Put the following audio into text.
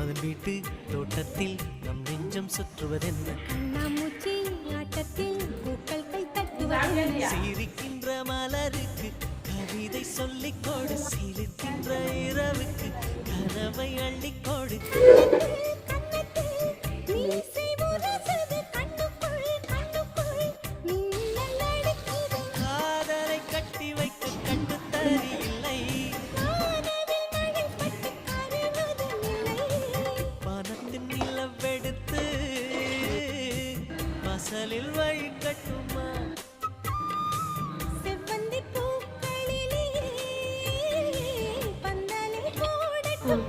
மதன் வீட்டு தோட்டத்தில் நம் நெஞ்சம் சுற்றுவதென்ன கண்ணாமூச்சி ஆட்டத்தில் பூக்கள் கை தட்டுவதென்ன சிரிக்கின்ற மலருக்கு கவிதை சொல்லிக் கொடு சிரிக்கின்ற இரவுக்கு கனவை அள்ளிக்கொடு காதலை கட்டி வைக்க கட்டுத்தறி இல்லை பணத்தின் நிலவெடுத்து வாசலில் வழி கட்டுமா செவ்வந்தி பூக்களிலே பந்தலை போடட்டும்